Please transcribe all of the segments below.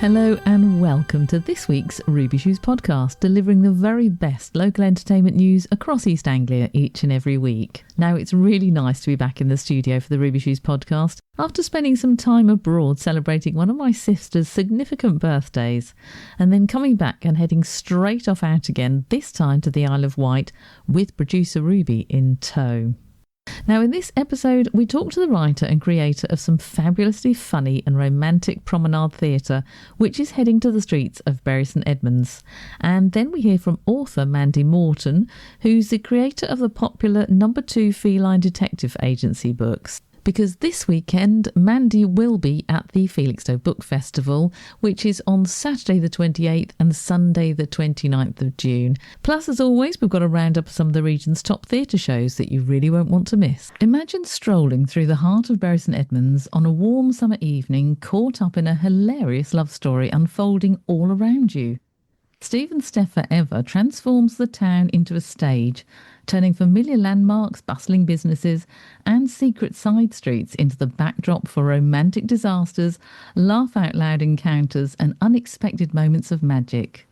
Hello and welcome to this week's Ruby Shoes podcast, delivering the very best local entertainment news across East Anglia each and every week. Now, it's really nice to be back in the studio for the Ruby Shoes podcast after spending some time abroad celebrating one of my sister's significant birthdays, and then coming back and heading straight off out again, this time to the Isle of Wight with producer Ruby in tow. Now, in this episode, we talk to the writer and creator of some fabulously funny and romantic promenade theatre, which is heading to the streets of Bury St Edmunds. And then we hear from author Mandy Morton, who's the creator of the popular No. 2 Feline Detective Agency books. Because this weekend, Mandy will be at the Felixstowe Book Festival, which is on Saturday the 28th and Sunday the 29th of June. Plus, as always, we've got a roundup of some of the region's top theatre shows that you really won't want to miss. Imagine strolling through the heart of Bury St Edmunds on a warm summer evening, caught up in a hilarious love story unfolding all around you. Steve and Steph Forever transforms the town into a stage, turning familiar landmarks, bustling businesses and secret side streets into the backdrop for romantic disasters, laugh-out-loud encounters and unexpected moments of magic.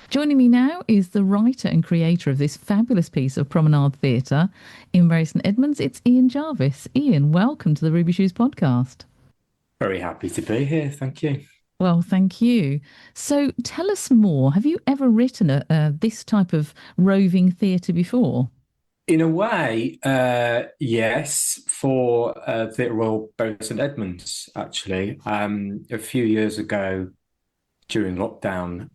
Joining me now is the writer and creator of this fabulous piece of promenade theatre in Bury St Edmunds. It's Ian Jarvis. Ian, welcome to the Ruby Shoes podcast. Very happy to be here, thank you. Well, thank you. So tell us more. Have you ever written this type of roving theatre before? In a way, yes, for Theatre Royal Bury St Edmunds, actually. A few years ago, during lockdown,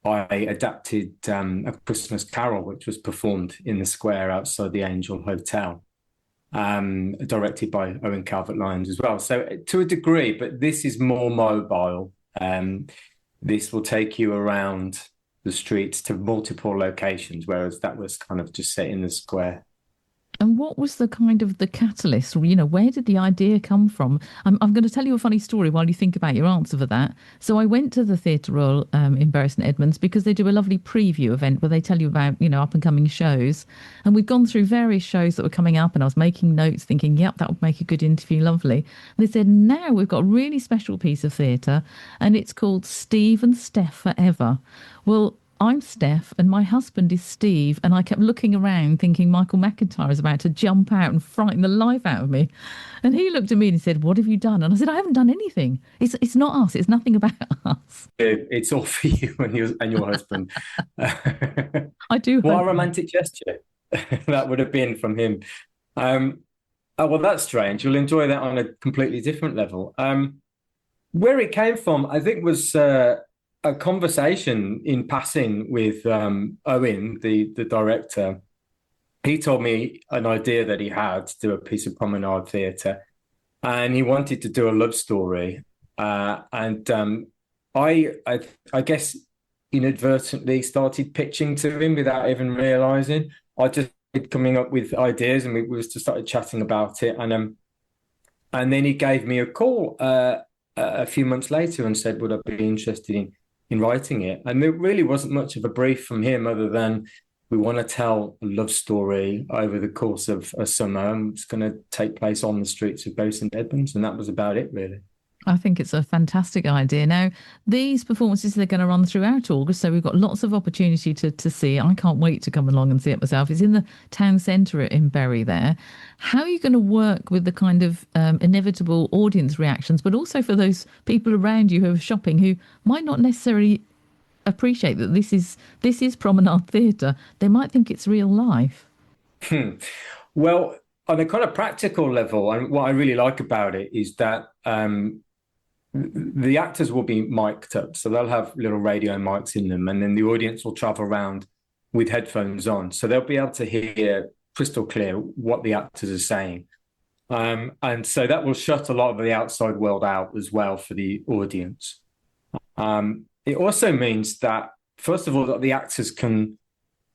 I adapted A Christmas Carol, which was performed in the square outside the Angel Hotel, directed by Owen Calvert-Lyons as well. So to a degree, but this is more mobile. This will take you around the streets to multiple locations, whereas that was kind of just set in the square. And what was the kind of the catalyst? You know, where did the idea come from? I'm going to tell you a funny story while you think about your answer for that. So I went to the Theatre Royal in Bury St Edmunds because they do a lovely preview event where they tell you about, you know, up and coming shows. And we'd gone through various shows that were coming up and I was making notes thinking, yep, that would make a good interview, lovely. And they said, now we've got a really special piece of theatre and it's called Steve and Steph Forever. Well, I'm Steph and my husband is Steve, and I kept looking around thinking Michael McIntyre is about to jump out and frighten the life out of me. And he looked at me and he said, "What have you done?" And I said, "I haven't done anything. It's not us. It's nothing about us." It's all for you and your husband. I do. What a romantic gesture that would have been from him. Oh, well, that's strange. You'll enjoy that on a completely different level. Where it came from, I think, was a conversation in passing with Owen, the director. He told me an idea that he had to do a piece of promenade theatre, and he wanted to do a love story. I guess inadvertently started pitching to him without even realising. I just coming up with ideas, and we just started chatting about it, and then he gave me a call a few months later and said, "Would I be interested in writing it?" And there really wasn't much of a brief from him other than we want to tell a love story over the course of a summer. And it's going to take place on the streets of Bury St Edmunds. And that was about it, really. I think it's a fantastic idea. Now, these performances, they're going to run throughout August, so we've got lots of opportunity to see. I can't wait to come along and see it myself. It's in the town centre in Bury there. How are you going to work with the kind of inevitable audience reactions, but also for those people around you who are shopping who might not necessarily appreciate that this is promenade theatre? They might think it's real life. Well, on a kind of practical level, and what I really like about it is that the actors will be mic'd up, so they'll have little radio mics in them, and then the audience will travel around with headphones on, so they'll be able to hear crystal clear what the actors are saying, and so that will shut a lot of the outside world out as well for the audience. It also means that, first of all, that the actors can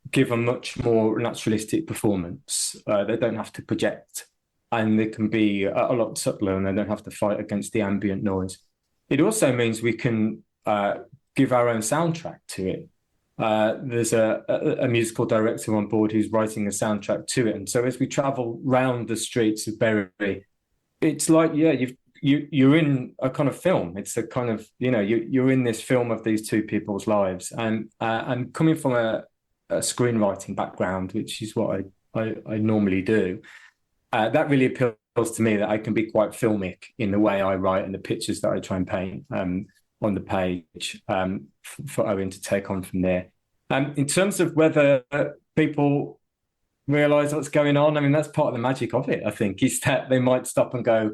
give a much more naturalistic performance. They don't have to project, and they can be a lot subtler, and they don't have to fight against the ambient noise. It also means we can give our own soundtrack to it. There's a musical director on board who's writing a soundtrack to it. And so as we travel round the streets of Bury, it's like, you're in a kind of film. It's a kind of, you're in this film of these two people's lives, and coming from a screenwriting background, which is what I normally do, that really appeals to me, that I can be quite filmic in the way I write and the pictures that I try and paint on the page, for Owen to take on from there. In terms of whether people realize what's going on, I mean, that's part of the magic of it, I think, is that they might stop and go,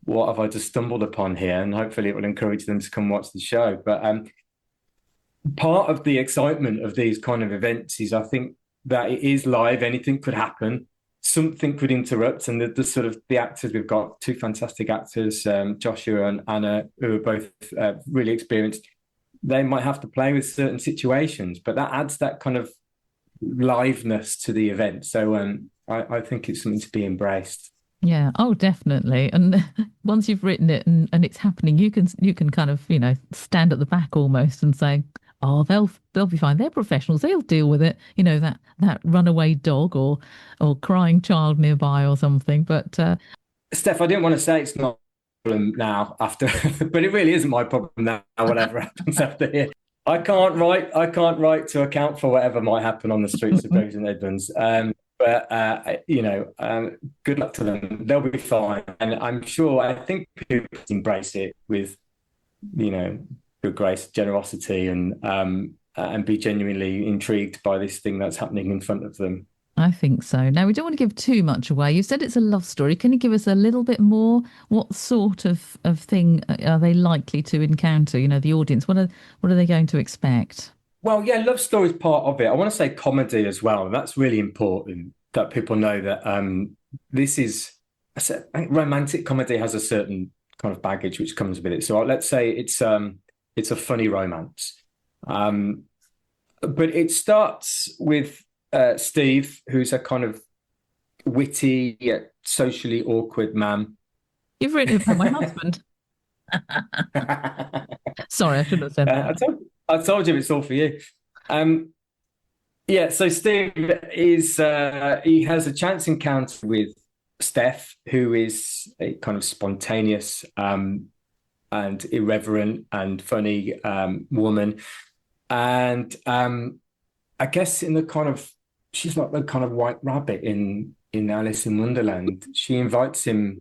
what have I just stumbled upon here? And hopefully it will encourage them to come watch the show. But part of the excitement of these kind of events is, I think, that it is live. Anything could happen. Something could interrupt. And the actors, we've got two fantastic actors, Joshua and Anna, who are both really experienced. They might have to play with certain situations, but that adds that kind of liveness to the event. So I think it's something to be embraced. Yeah, oh, definitely. And once you've written it and it's happening, you can kind of, stand at the back almost and say, oh, they'll be fine. They're professionals. They'll deal with it. That runaway dog or crying child nearby or something. But Steph, I didn't want to say it's not a problem now after, but it really isn't my problem now, whatever happens after here. I can't write to account for whatever might happen on the streets of Bury St Edmunds. But good luck to them. They'll be fine. And I think people embrace it with, good grace, generosity, and be genuinely intrigued by this thing that's happening in front of them. I think so. Now, we don't want to give too much away. You said it's a love story. Can you give us a little bit more? What sort of thing are they likely to encounter? The audience, what are they going to expect? Well, yeah, love story is part of it. I want to say comedy as well. And that's really important, that people know that this is, I think romantic comedy has a certain kind of baggage which comes with it. So let's say it's a funny romance. But it starts with Steve, who's a kind of witty yet socially awkward man. You've written it about my husband. Sorry, I shouldn't have said that. I told you it's all for you. So Steve is he has a chance encounter with Steph, who is a kind of spontaneous and irreverent and funny woman, and I guess she's like the kind of white rabbit in Alice in Wonderland. She invites him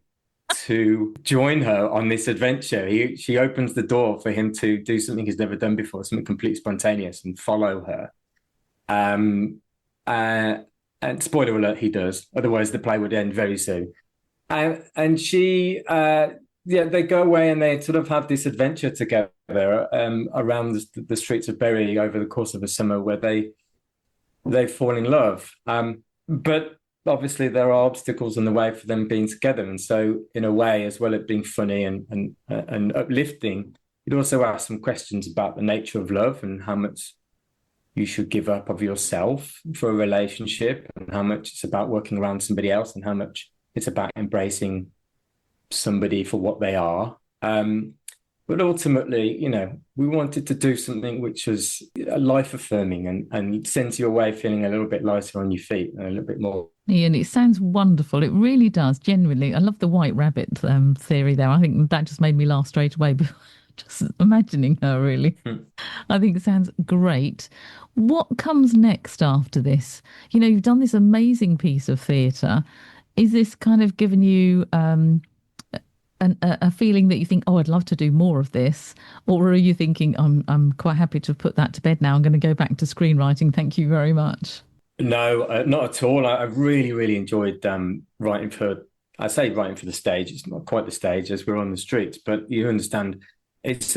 to join her on this adventure. She opens the door for him to do something he's never done before, something completely spontaneous, and follow her. And spoiler alert, he does. Otherwise, the play would end very soon. And she, they go away and they sort of have this adventure together around the streets of Bury over the course of a summer, where they fall in love. But obviously there are obstacles in the way for them being together. And so in a way, as well as being funny and uplifting, it also asks some questions about the nature of love and how much you should give up of yourself for a relationship, and how much it's about working around somebody else, and how much it's about embracing somebody for what they are. But ultimately, we wanted to do something which was life-affirming and sends you away feeling a little bit lighter on your feet and a little bit more. Ian, it sounds wonderful. It really does, genuinely. I love the white rabbit theory there. I think that just made me laugh straight away. Just imagining her, really. I think it sounds great. What comes next after this? You've done this amazing piece of theatre. Is this kind of given you a feeling that you think, oh, I'd love to do more of this? Or are you thinking, I'm quite happy to put that to bed now. I'm going to go back to screenwriting. Thank you very much. No, not at all. I really, really enjoyed writing for the stage. It's not quite the stage as we're on the streets, but you understand it's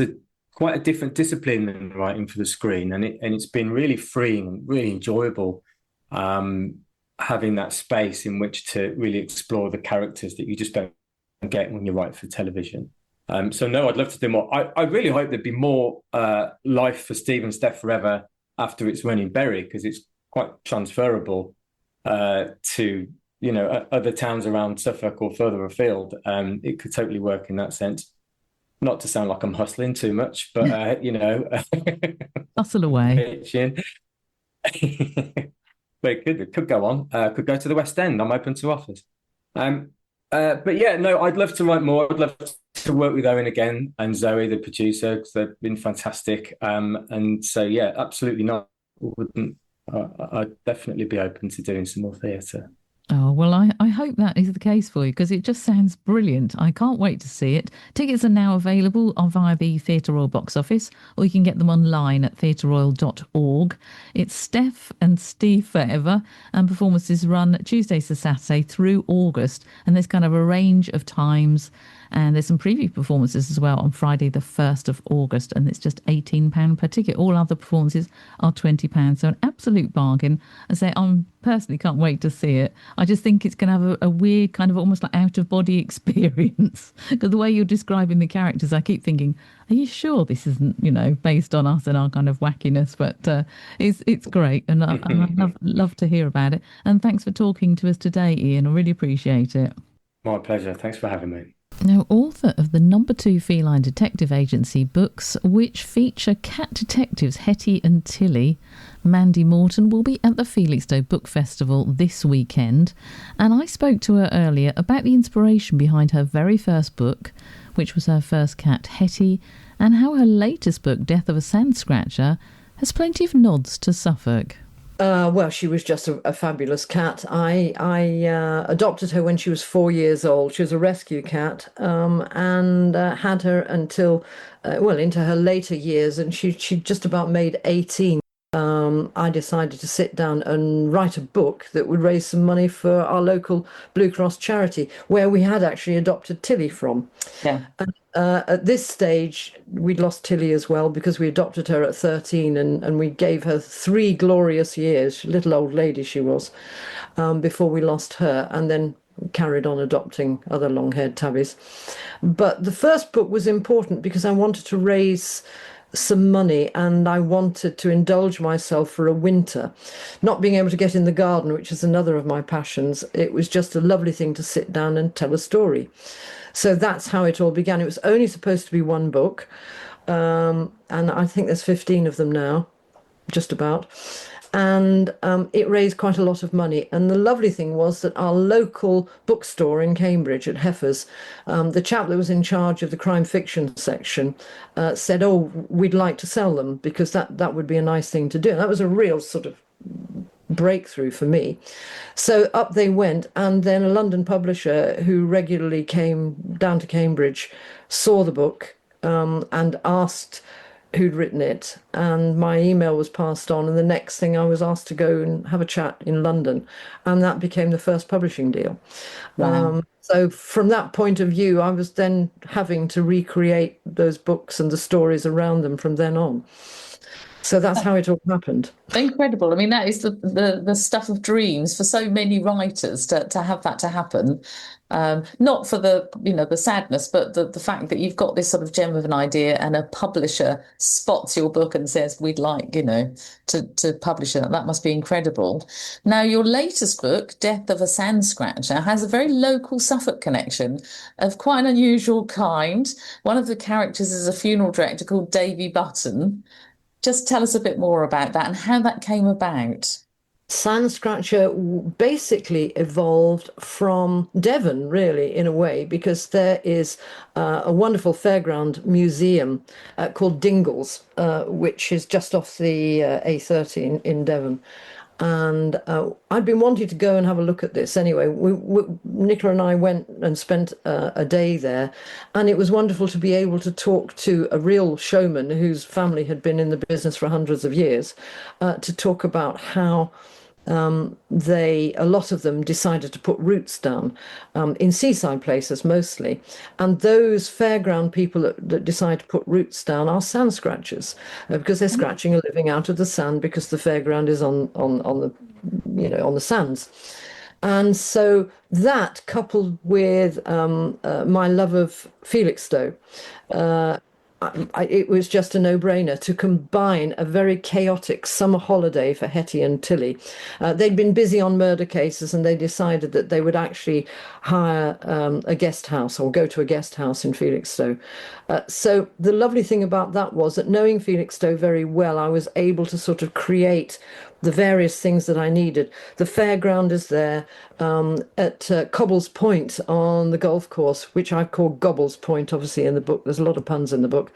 quite a different discipline than writing for the screen. And it's been really freeing and really enjoyable having that space in which to really explore the characters that you just don't get when you write for television. So no, I'd love to do more. I really hope there'd be more life for Steve and Steph Forever after it's run in Bury, because it's quite transferable to other towns around Suffolk or further afield. It could totally work in that sense. Not to sound like I'm hustling too much, but hustle away. But it could go on. Could go to the West End. I'm open to offers. But yeah, no, I'd love to write more. I'd love to work with Owen again and Zoe, the producer, because they've been fantastic. And so, yeah, absolutely not. Wouldn't I'd definitely be open to doing some more theatre. Oh, well, I hope that is the case for you because it just sounds brilliant. I can't wait to see it. Tickets are now available on via the Theatre Royal box office, or you can get them online at theatreroyal.org. It's Steph and Steve Forever, and performances run Tuesdays to Saturday through August. And there's kind of a range of times, and there's some preview performances as well on Friday, the 1st of August, and it's just £18 per ticket. All other performances are £20, so an absolute bargain. I say, I'm personally can't wait to see it. I just think it's going to have a weird kind of almost like out of body experience because the way you're describing the characters, I keep thinking, are you sure this isn't, based on us and our kind of wackiness? But it's great, and I love to hear about it. And thanks for talking to us today, Ian. I really appreciate it. My pleasure. Thanks for having me. Now, author of the #2 Feline Detective Agency books, which feature cat detectives Hetty and Tilly, Mandy Morton will be at the Felixstowe Book Festival this weekend. And I spoke to her earlier about the inspiration behind her very first book, which was her first cat, Hetty, and how her latest book, Death of a Sand Scratcher, has plenty of nods to Suffolk. Well, she was just a fabulous cat. I adopted her when she was 4 years old. She was a rescue cat, and had her until, into her later years, and she just about made 18. I decided to sit down and write a book that would raise some money for our local Blue Cross charity, where we had actually adopted Tilly from. Yeah. And, at this stage, we'd lost Tilly as well because we adopted her at 13 and we gave her 3 glorious years, little old lady she was, before we lost her, and then carried on adopting other long-haired tabbies. But the first book was important because I wanted to raise some money and I wanted to indulge myself for a winter. Not being able to get in the garden, which is another of my passions, it was just a lovely thing to sit down and tell a story. So that's how it all began. It was only supposed to be one book, and I think there's 15 of them now, just about. And it raised quite a lot of money. And the lovely thing was that our local bookstore in Cambridge at Heifers, the chap that was in charge of the crime fiction section, said, "Oh, we'd like to sell them because that would be a nice thing to do." And that was a real sort of breakthrough for me. So up they went, and then a London publisher who regularly came down to Cambridge saw the book, and asked who'd written it, and my email was passed on, and the next thing I was asked to go and have a chat in London, and that became the first publishing deal. Wow. So from that point of view, I was then having to recreate those books and the stories around them from then on. So that's how it all happened. Incredible. I mean, that is the stuff of dreams for so many writers to have that to happen. Not for the sadness, but the fact that you've got this sort of gem of an idea and a publisher spots your book and says, we'd like, to publish it. That must be incredible. Now, your latest book, Death of a Sand Scratcher, has a very local Suffolk connection of quite an unusual kind. One of the characters is a funeral director called Davy Button. Just tell us a bit more about that and how that came about. Sand Scratcher basically evolved from Devon, really, in a way, because there is a wonderful fairground museum called Dingles, which is just off the A30 in Devon. And I'd been wanting to go and have a look at this anyway. Nicola and I went and spent a day there, and it was wonderful to be able to talk to a real showman whose family had been in the business for hundreds of years, to talk about how a lot of them decided to put roots down in seaside places mostly. And those fairground people that decide to put roots down are sand scratchers, because they're scratching a living out of the sand because the fairground is on the sands. And so that, coupled with my love of Felixstowe, it was just a no-brainer to combine a very chaotic summer holiday for Hetty and Tilly. They'd been busy on murder cases, and they decided that they would actually hire a guest house or go to a guest house in Felixstowe. So the lovely thing about that was that, knowing Felixstowe very well, I was able to sort of create the various things that I needed. The fairground is there at Cobble's Point on the golf course, which I call Gobbles Point, obviously, in the book. There's a lot of puns in the book.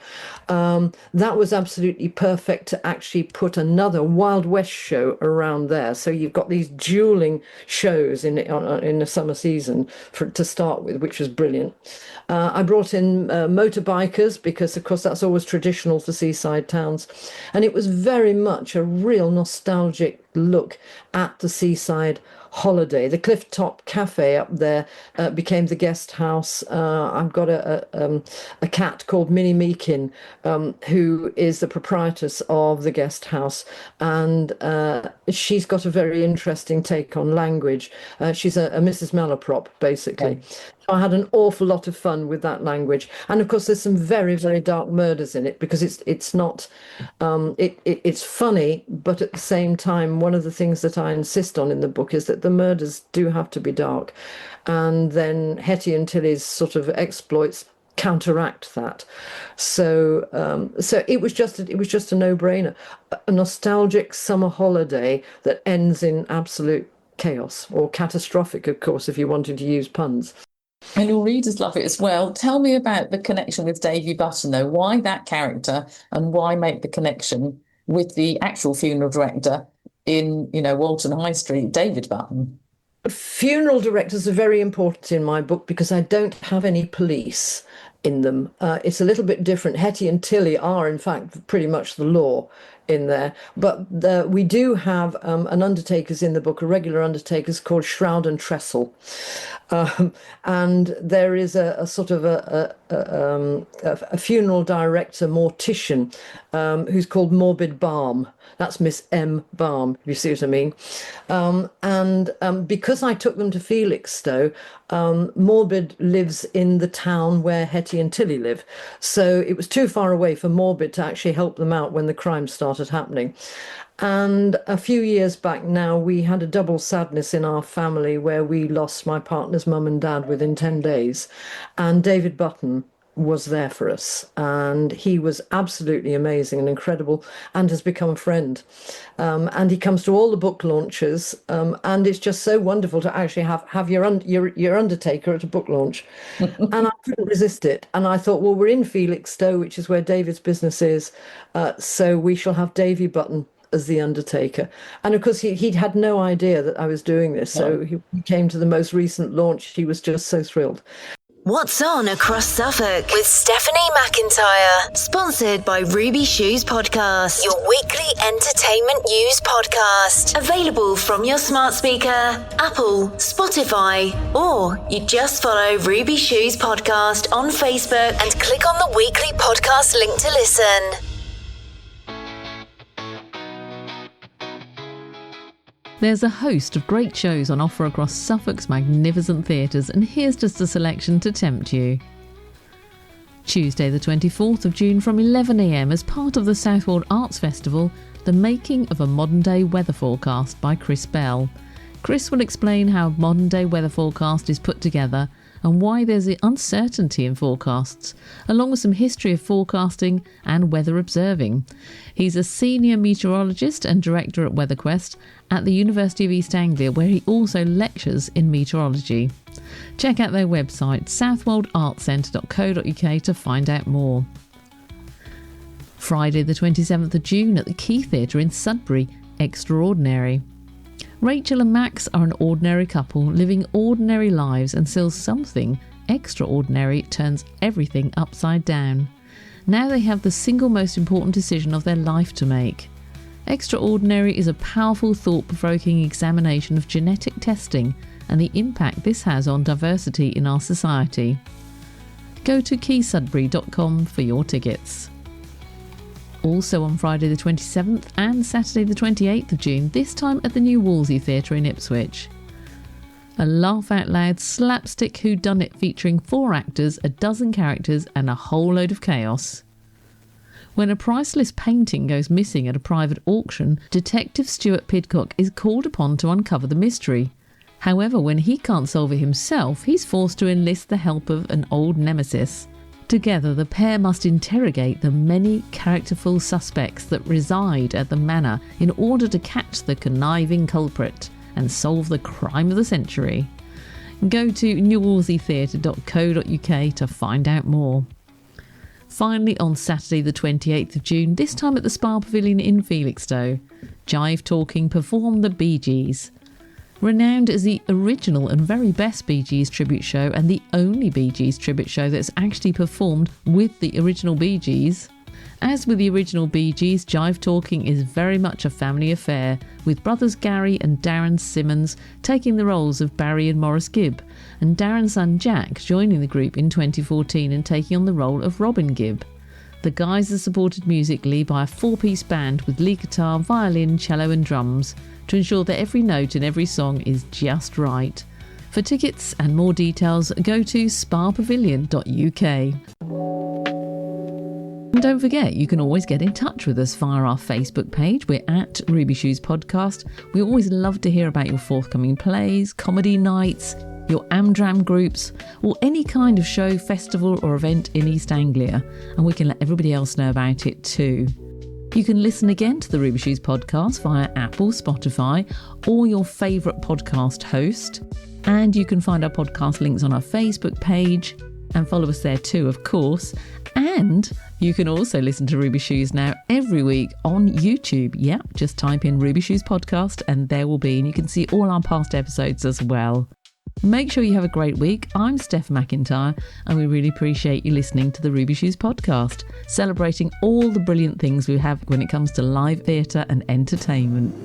That was absolutely perfect to actually put another Wild West show around there. So you've got these dueling shows in the summer season to start with, which was brilliant. I brought in motorbikers because, of course, that's always traditional for seaside towns. And it was very much a real nostalgic look at the seaside holiday. The Cliff Top Cafe up there became the guest house. I've got a cat called Minnie Meakin, who is the proprietress of the guest house, and she's got a very interesting take on language. She's a Mrs. Malaprop, basically. Okay. I had an awful lot of fun with that language, and of course there's some very, very dark murders in it, because it's not it's funny, but at the same time, one of the things that I insist on in the book is that the murders do have to be dark, and then Hetty and Tilly's sort of exploits counteract that. So it was just a no-brainer, a nostalgic summer holiday that ends in absolute chaos, or catastrophic, of course, if you wanted to use puns. And your readers love it as well. Tell me about the connection with Davy Button, though. Why that character, and why make the connection with the actual funeral director in, Walton High Street, David Button? Funeral directors are very important in my book because I don't have any police in them. It's a little bit different. Hetty and Tilly are, in fact, pretty much the law in there. But we do have an undertaker's in the book, a regular undertaker's called Shroud and Trestle. And there is a sort of a funeral director, mortician, who's called Morbid Balm. That's Miss M. Balm, if you see what I mean. And because I took them to Felixstowe, Morbid lives in the town where Hetty and Tilly live. So it was too far away for Morbid to actually help them out when the crime started happening. And a few years back now, we had a double sadness in our family where we lost my partner's mum and dad within 10 days. And David Button was there for us. And he was absolutely amazing and incredible, and has become a friend. And he comes to all the book launches. And it's just so wonderful to actually have your undertaker at a book launch. And I couldn't resist it. And I thought, well, we're in Felixstowe, which is where David's business is. So we shall have Davy Button as the undertaker. And of course he'd had no idea that I was doing this, so he came to the most recent launch. He was just so thrilled. What's on across Suffolk with Stephanie McIntyre, sponsored by Ruby Shoes Podcast, your weekly entertainment news podcast, available from your smart speaker, Apple, Spotify, or you just follow Ruby Shoes Podcast on Facebook and click on the weekly podcast link to listen. There's a host of great shows on offer across Suffolk's magnificent theatres, and here's just a selection to tempt you. Tuesday the 24th of June from 11 a.m, as part of the Southwold Arts Festival, The Making of a Modern Day Weather Forecast by Chris Bell. Chris will explain how a modern day weather forecast is put together and why there's uncertainty in forecasts, along with some history of forecasting and weather observing. He's a senior meteorologist and director at WeatherQuest at the University of East Anglia, where he also lectures in meteorology. Check out their website, southwoldartscentre.co.uk, to find out more. Friday the 27th of June at the Key Theatre in Sudbury, Extraordinary. Rachel and Max are an ordinary couple living ordinary lives until something extraordinary turns everything upside down. Now they have the single most important decision of their life to make. Extraordinary is a powerful, thought-provoking examination of genetic testing and the impact this has on diversity in our society. Go to keysudbury.com for your tickets. Also on Friday the 27th and Saturday the 28th of June, this time at the New Wolsey Theatre in Ipswich. A laugh-out-loud slapstick whodunit featuring 4 actors, a dozen characters and a whole load of chaos. When a priceless painting goes missing at a private auction, Detective Stuart Pidcock is called upon to uncover the mystery. However, when he can't solve it himself, he's forced to enlist the help of an old nemesis. Together, the pair must interrogate the many characterful suspects that reside at the manor in order to catch the conniving culprit and solve the crime of the century. Go to newwalseytheatre.co.uk to find out more. Finally, on Saturday the 28th of June, this time at the Spa Pavilion in Felixstowe, Jive Talking performed the Bee Gees. Renowned as the original and very best Bee Gees tribute show and the only Bee Gees tribute show that's actually performed with the original Bee Gees. As with the original Bee Gees, Jive Talking is very much a family affair, with brothers Gary and Darren Simmons taking the roles of Barry and Morris Gibb, and Darren's son Jack joining the group in 2014 and taking on the role of Robin Gibb. The guys are supported musically by a 4-piece band with lead guitar, violin, cello and drums to ensure that every note in every song is just right. For tickets and more details, go to spapavilion.uk. And don't forget, you can always get in touch with us via our Facebook page. We're at Ruby Shoes Podcast. We always love to hear about your forthcoming plays, comedy nights, your Amdram groups, or any kind of show, festival or event in East Anglia, and we can let everybody else know about it too. You can listen again to the Ruby Shoes Podcast via Apple, Spotify, or your favourite podcast host. And you can find our podcast links on our Facebook page and follow us there too, of course. And you can also listen to Ruby Shoes now every week on YouTube. Yep, just type in Ruby Shoes Podcast and there will be, and you can see all our past episodes as well. Make sure you have a great week. I'm Steph McIntyre and we really appreciate you listening to the Ruby Shoes Podcast, celebrating all the brilliant things we have when it comes to live theatre and entertainment.